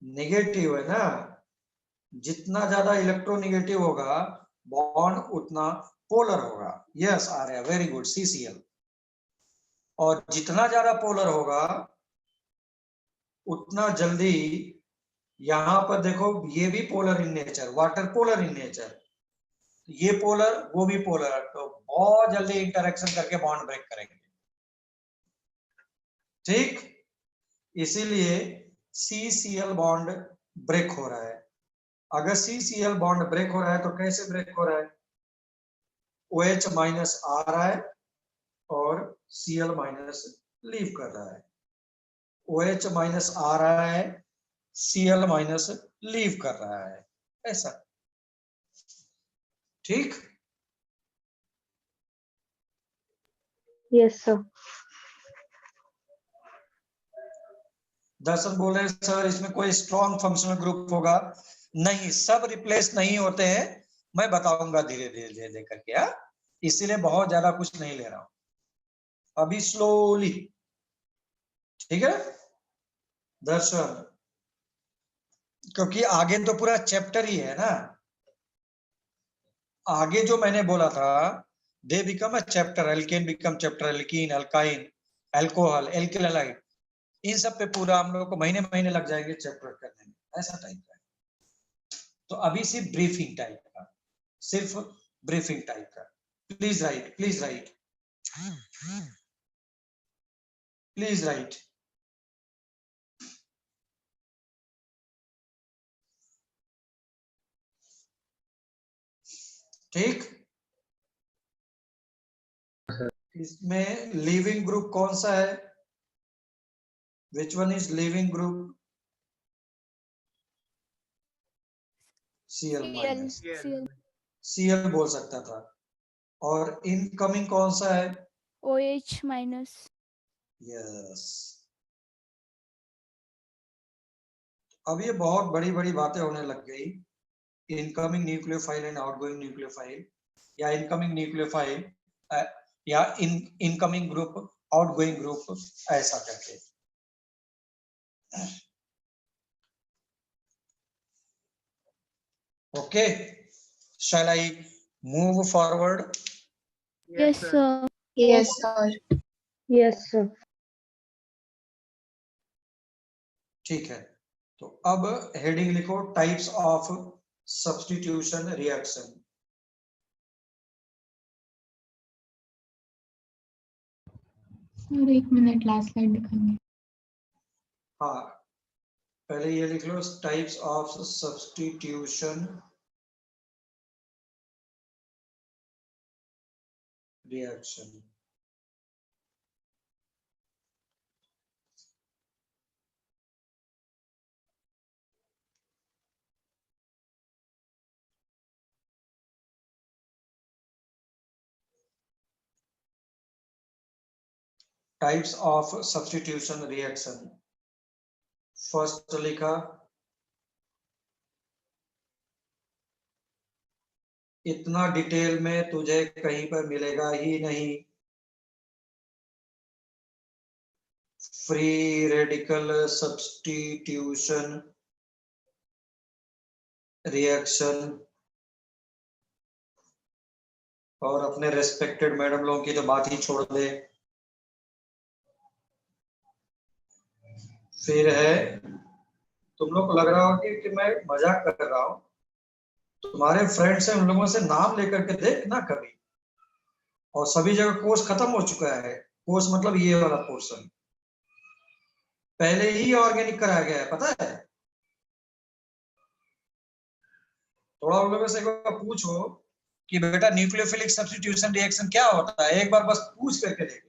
नेगेटिव है ना। जितना ज्यादा इलेक्ट्रोनेगेटिव होगा बॉन्ड उतना पोलर होगा। यस, आ रहा है, वेरी गुड, CCl। और जितना ज्यादा पोलर होगा उतना जल्दी, यहां पर देखो ये भी polar in nature, water polar in nature, ये पोलर वो भी पोलर, तो बहुत जल्दी इंटरेक्शन करके बॉन्ड ब्रेक करेंगे, ठीक। इसीलिए CCl बॉन्ड ब्रेक हो रहा है। अगर CCl बॉन्ड ब्रेक हो रहा है तो कैसे ब्रेक हो रहा है? OH माइनस आ रहा है और Cl माइनस लीव कर रहा है। OH माइनस आ रहा है, Cl माइनस लीव कर रहा है, ऐसा, ठीक। Yes sir. दर्शन बोल रहे हैं सर इसमें कोई स्ट्रॉन्ग फंक्शनल ग्रुप होगा? नहीं, सब रिप्लेस नहीं होते हैं, मैं बताऊंगा धीरे धीरे धीरे धीरे करके, हाँ, इसीलिए बहुत ज्यादा कुछ नहीं ले रहा हूं, अभी स्लोली, ठीक है दर्शन, क्योंकि आगे तो पूरा चैप्टर ही है ना, आगे जो मैंने बोला था, they become a chapter, alkane become chapter, alkene, alkyne, alcohol, alkyl halide, इन सब पे पूरा हम लोग को महीने महीने लग जाएंगे चैप्टर करने में, ऐसा टाइप का। तो अभी सिर्फ ब्रीफिंग टाइप का, सिर्फ ब्रीफिंग टाइप का। Please right, please right, please right. ठीक, इसमें लिविंग ग्रुप कौन सा है? विच one is leaving group? Cl minus, Cl, Cl बोल सकता था। और इनकमिंग कौन सा है? OH minus. यस। अब ये बहुत बड़ी बड़ी बातें होने लग गई, incoming nucleophile and outgoing nucleophile, या इनकमिंग न्यूक्लियोफाइल या इनकमिंग ग्रुप, आउटगोइंग ग्रुप, ऐसा करके। Okay, shall I move forward? Yes, sir. Yes, sir. Yes, sir. ठीक है, तो अब हेडिंग लिखो, टाइप्स ऑफ सब्स्टिट्यूशन रिएक्शन। और 1 मिनट लास्ट स्लाइड दिखाएंगे। हाँ, पहले ये लिख लो, types of substitution reaction. Types of substitution reaction, first लिखा, इतना डिटेल में तुझे कहीं पर मिलेगा ही नहीं, फ्री रेडिकल सब्स्टिट्यूशन रिएक्शन। और अपने रेस्पेक्टेड मैडम लोगों की तो बात ही छोड़ दे। फिर है, तुम लोग को लग रहा हो कि मैं मजाक कर रहा हूं, तुम्हारे फ्रेंड्स हैं, उन लोगों से नाम लेकर के देख ना कभी। और सभी जगह कोर्स खत्म हो चुका है, कोर्स मतलब ये वाला पोर्शन पहले ही ऑर्गेनिक कराया गया है, पता है। थोड़ा उन लोगों से एक बार पूछो कि बेटा न्यूक्लियोफिलिक सब्स्टिट्यूशन रिएक्शन क्या होता है, एक बार बस पूछ करके देख।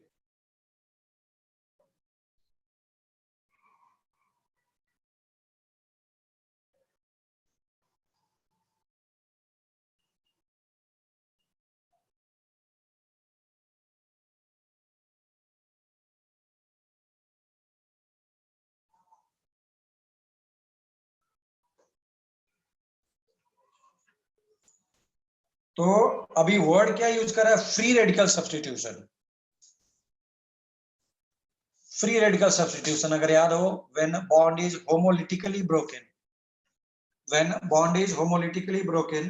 तो अभी वर्ड क्या यूज कर रहा है? Free radical substitution. Free radical substitution अगर याद हो, when bond is homolytically broken, when bond is homolytically broken,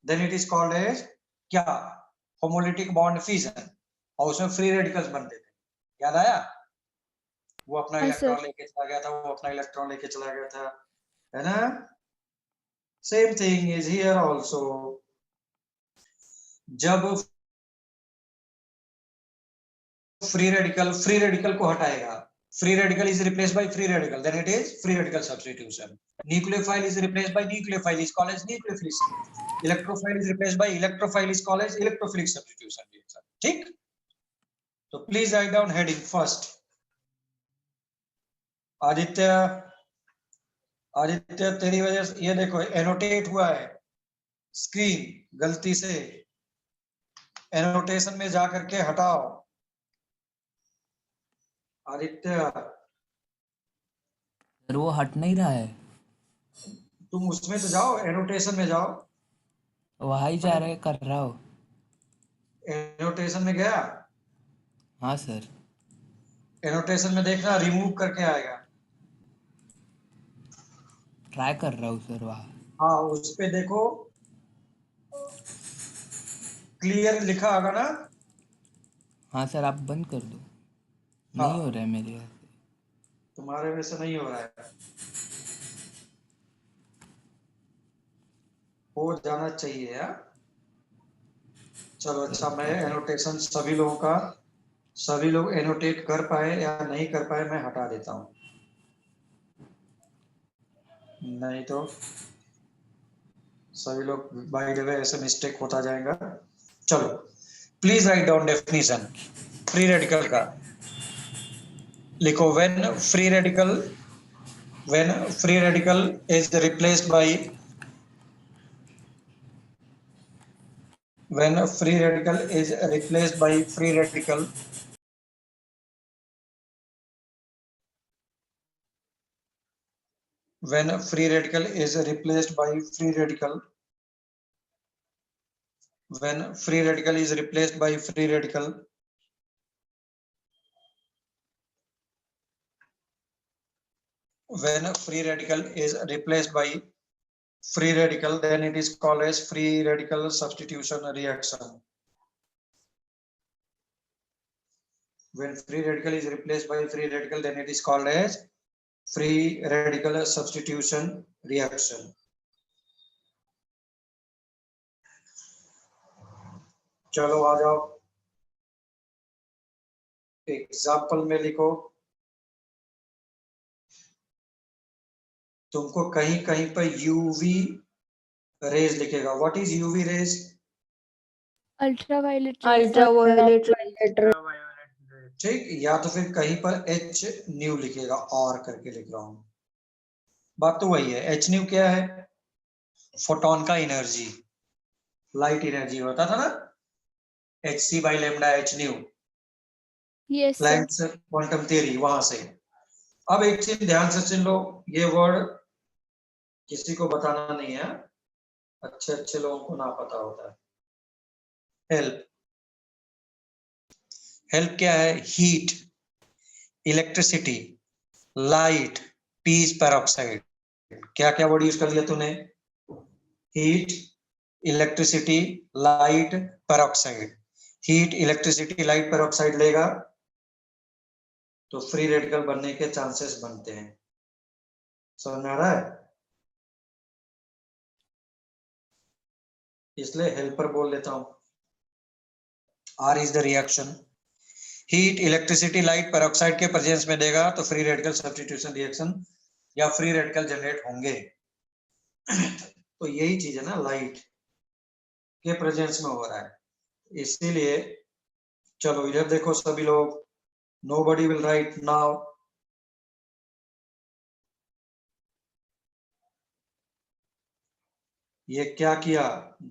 then it is called as क्या? Homolytic bond fission. और उसमें फ्री रेडिकल्स बनते थे, याद आया? वो अपना हाँ, इलेक्ट्रॉन सर। लेके चला गया था, वो अपना इलेक्ट्रॉन लेके चला गया था, है ना? Same thing is here also. जब फ्री रेडिकल को हटाएगा, free radical is replaced by free radical, then it is free radical substitution. Nucleophile is replaced by nucleophile, is called as nucleophilic. Electrophile is replaced by electrophile, is called as electrophilic substitution reaction. ठीक? तो please write down heading first. Aditya, Aditya तेरी वजह से ये देखो annotate हुआ है screen, गलती से एनोटेशन में जाकर के हटाओ। आदित्य सर वो हट नहीं रहा है। तुम उसमें तो जाओ, एनोटेशन में जाओ। वही जा रहे कर रहा हो। एनोटेशन में गया, हाँ सर। एनोटेशन में देखना रिमूव करके आएगा। ट्राई कर रहा हूँ सर वहाँ। हाँ उस पे देखो क्लियर लिखा होगा ना। हाँ सर आप बंद कर दो। हाँ। नहीं हो रहा है मेरे यहाँ से। तुम्हारे में से नहीं हो रहा है, हो जाना चाहिए यार। चलो अच्छा, मैं एनोटेशन सभी लोगों का, सभी लोग एनोटेट कर पाए या नहीं कर पाए मैं हटा देता हूँ, नहीं तो सभी लोग बाय द वे ऐसे मिस्टेक होता जाएगा। चलो please write down definition free radical का। लिखो when free radical is replaced bye, when a free radical is replaced by free radical, when a free radical is replaced by free radical, when free radical is replaced by free radical, when a free radical is replaced by free radical, then it is called as free radical substitution reaction. When free radical is replaced by free radical, then it is called as free radical substitution reaction. चलो आ जाओ, example में लिखो। तुमको कहीं कहीं पर UV rays लिखेगा। What is UV rays? Ultraviolet rays. Ultraviolet Ultraviolet ठीक, या तो फिर कहीं पर एच न्यू लिखेगा, और करके लिख रहा हूं। बात तो वही है। एच न्यू क्या है? फोटोन का एनर्जी, लाइट एनर्जी होता था ना, h c by lambda h nu, Yes, sir. Planck's quantum theory, वहां से। अब एक चीज ध्यान से सुन लो, ये वर्ड किसी को बताना नहीं है, अच्छे अच्छे लोगों को ना पता होता है। हेल्प, हेल्प क्या है? Heat, electricity, light, peace peroxide. क्या क्या वर्ड यूज कर लिया तूने? Heat, electricity, light, peroxide. Heat, electricity, light, peroxide लेगा तो फ्री रेडिकल बनने के चांसेस बनते हैं। समझ में आ रहा है? इसलिए हेल्पर बोल लेता हूं। R is the reaction. Heat, electricity, light, peroxide के प्रेजेंस में देगा तो फ्री रेडिकल सब्स्टिट्यूशन रिएक्शन या फ्री रेडिकल जनरेट होंगे। तो यही चीज है ना, लाइट के प्रेजेंस में हो रहा है, इसीलिए। चलो इधर देखो सभी लोग, नोबडी विल राइट नाउ। ये क्या किया?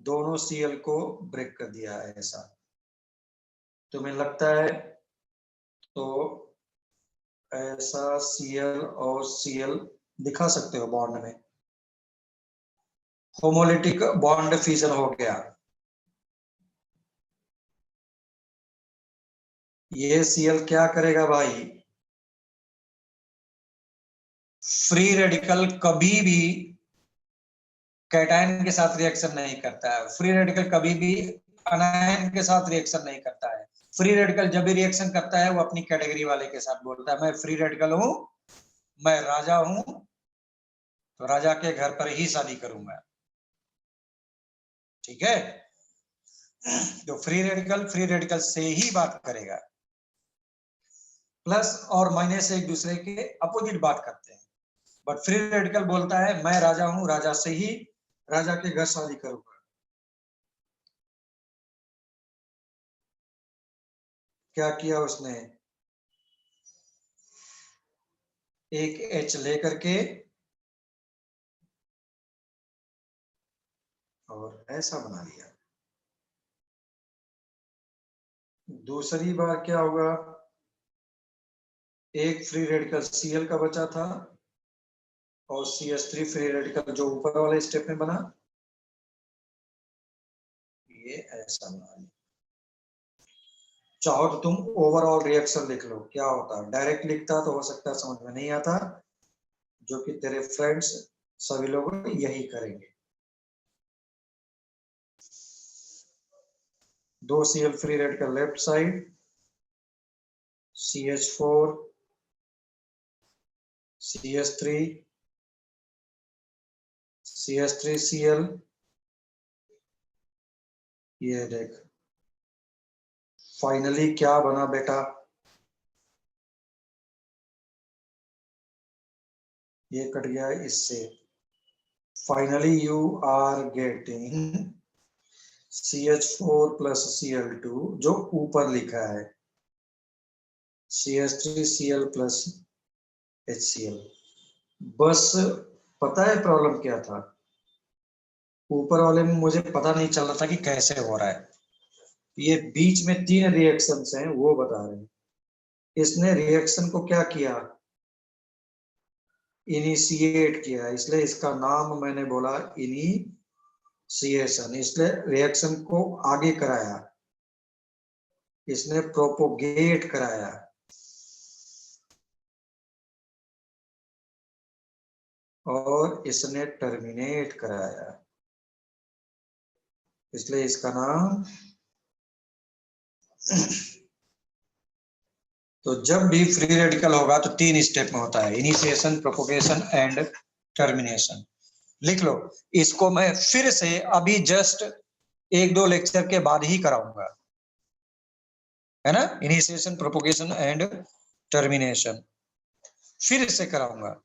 दोनों सीएल को ब्रेक कर दिया है। ऐसा तुम्हें लगता है तो ऐसा सीएल और सीएल दिखा सकते हो बॉन्ड में, होमोलिटिक बॉन्ड फ्यूजन हो गया। ये सीएल क्या करेगा भाई? फ्री रेडिकल कभी भी कैटायन के साथ रिएक्शन नहीं करता है, फ्री रेडिकल कभी भी अनायन के साथ रिएक्शन नहीं करता है। फ्री रेडिकल जब भी रिएक्शन करता है वो अपनी कैटेगरी वाले के साथ बोलता है, मैं फ्री रेडिकल हूं, मैं राजा हूं, तो राजा के घर पर ही शादी करूंगा। ठीक है? तो फ्री रेडिकल से ही बात करेगा। प्लस और माइनस एक दूसरे के अपोजिट बात करते हैं, बट फ्री रेडिकल बोलता है मैं राजा हूं, राजा से ही, राजा के घर शादी करूंगा। क्या किया उसने? एक एच लेकर के और ऐसा बना लिया। दूसरी बार क्या होगा? एक फ्री रेडिकल Cl का बचा था और CH3 फ्री रेडिकल जो ऊपर वाले स्टेप में बना, ये ऐसा बना लिया। चाहो तो तुम ओवरऑल रिएक्शन लिख लो क्या होता है, डायरेक्ट लिखता तो हो सकता है समझ में नहीं आता, जो कि तेरे फ्रेंड्स सभी लोग यही करेंगे। 2 Cl free radical left side, CH4 CH3 CH3Cl, ये देख फाइनली क्या बना बेटा, ये कट गया इससे। Finally you are getting CH4 plus Cl2 जो ऊपर लिखा है, CH3Cl प्लस HCl। बस पता है प्रॉब्लम क्या था, ऊपर वाले में मुझे पता नहीं चल रहा था कि कैसे हो रहा है। ये बीच में 3 रिएक्शंस हैं वो बता रहे हैं। इसने रिएक्शन को क्या किया, इनिशिएट किया, इसलिए इसका नाम मैंने बोला इनिशिएशन। इसलिए रिएक्शन को आगे कराया, इसने प्रोपोगेट कराया। और इसने टर्मिनेट कराया, इसलिए इसका नाम तो जब भी फ्री रेडिकल होगा तो 3 स्टेप में होता है, इनिशिएशन, प्रोपोगेशन एंड टर्मिनेशन। लिख लो, इसको मैं फिर से अभी जस्ट 1-2 लेक्चर के बाद ही कराऊंगा, है ना। इनिशिएशन, प्रोपोगेशन एंड टर्मिनेशन फिर से कराऊंगा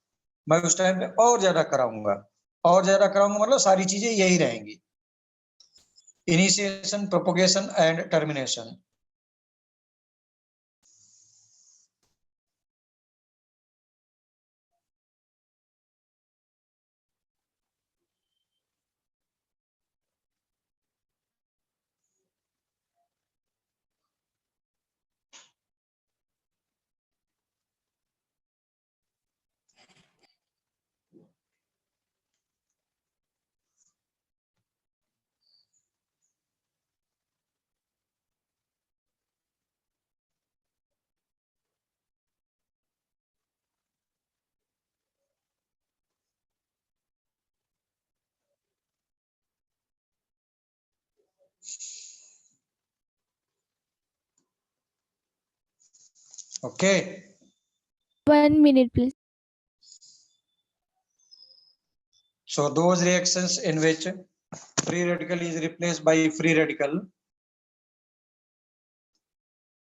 मैं, उस टाइम पे और ज्यादा कराऊंगा, मतलब सारी चीजें यही रहेंगी, initiation, propagation and termination. Okay. 1 minute, please. So those reactions in which free radical is replaced by free radical,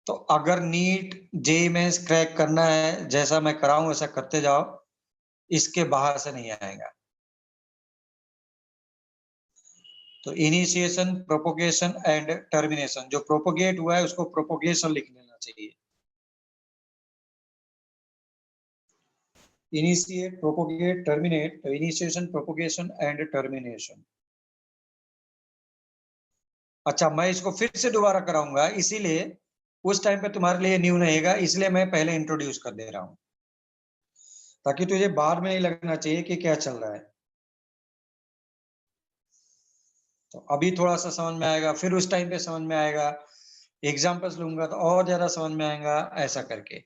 तो अगर नीट जेईई मेंस क्रैक करना है, जैसा मैं कराऊं वैसा करते जाओ, इसके बाहर से नहीं आएगा। तो इनिशिएशन, प्रोपोगेशन एंड टर्मिनेशन, जो प्रोपोगेट हुआ है उसको प्रोपोगेशन लिख लेना चाहिए। इनिशिएट, प्रोपोगेट, टर्मिनेट, तो इनिशिएशन, प्रोपोगेशन एंड टर्मिनेशन। अच्छा, मैं इसको फिर से दोबारा कराऊंगा, इसीलिए उस टाइम पे तुम्हारे लिए न्यू रहेगा, इसलिए मैं पहले इंट्रोड्यूस कर दे रहा हूं, ताकि तुझे बाद में नहीं लगना चाहिए कि क्या चल रहा है। तो अभी थोड़ा सा समझ में आएगा, फिर उस टाइम पे समझ में आएगा, एग्जांपल्स लूंगा तो और ज्यादा समझ में आएगा, ऐसा करके।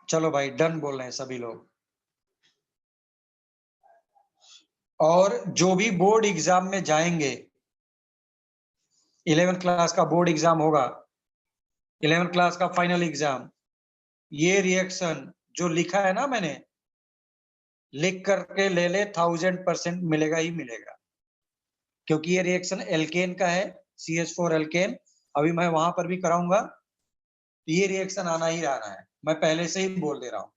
चलो भाई, डन बोल रहे हैं सभी लोग। और जो भी बोर्ड एग्जाम में जाएंगे, 11th क्लास का बोर्ड एग्जाम होगा, 11th क्लास का फाइनल एग्जाम, ये रिएक्शन जो लिखा है ना मैंने, लिख करके ले ले, 1000% मिलेगा ही मिलेगा, क्योंकि ये रिएक्शन एल्केन का है, CH4 एल्केन। अभी मैं वहां पर भी कराऊंगा, ये रिएक्शन आना ही आना है, मैं पहले से ही बोल दे रहा हूं,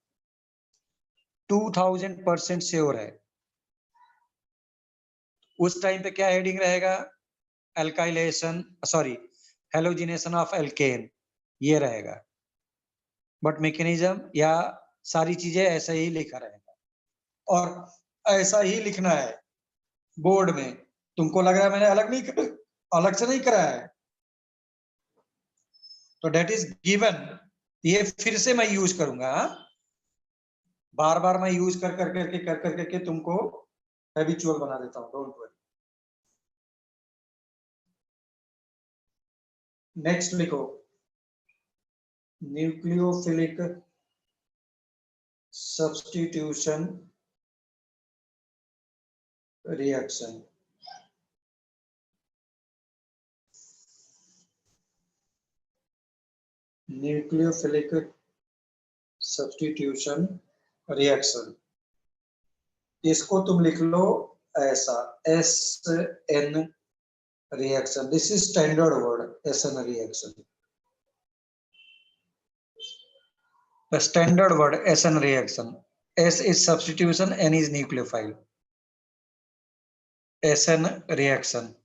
2000% श्योर है। उस टाइम पे क्या हेडिंग रहेगा, alkylation, sorry halogenation of alkene, ये रहेगा। बट मैकेनिज्म या सारी चीजें ऐसा ही लिखा रहेगा, और ऐसा ही लिखना है बोर्ड में। तुमको लग रहा है मैंने अलग से नहीं कराया है, तो डेट इज गिवन। ये फिर से मैं यूज करूंगा, बार बार मैं यूज कर करके तुमको हैबिचुअल बना देता हूँ, डोंट वरी। नेक्स्ट लिखो, nucleophilic substitution reaction. Nucleophilic substitution reaction, इसको तुम लिख लो ऐसा, SN reaction. This is standard word, SN reaction. The standard word SN reaction. S is substitution, N is nucleophile. SN reaction.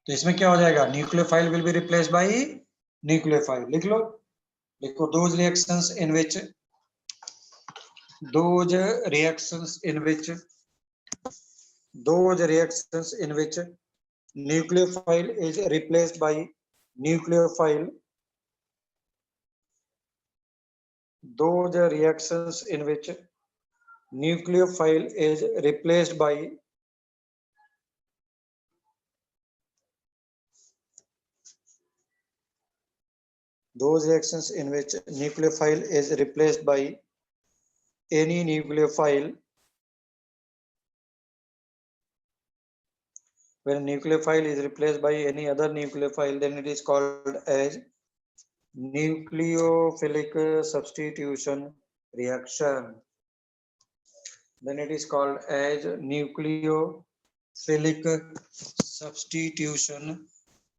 तो इसमें क्या हो जाएगा, nucleophile will be replaced by nucleophile. लिख लो, लिखो, those reactions in which nucleophile is replaced by nucleophile, those reactions in which nucleophile is replaced by those reactions in which nucleophile is replaced by any nucleophile. When nucleophile is replaced by any other nucleophile, then it is called as nucleophilic substitution reaction. Then it is called as nucleophilic substitution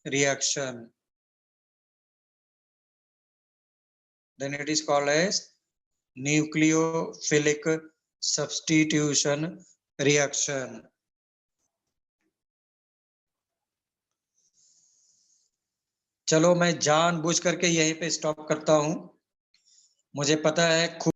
reaction. Then it is called as nucleophilic substitution reaction. चलो मैं जानबूझ करके यहीं पे stop करता हूं, मुझे पता है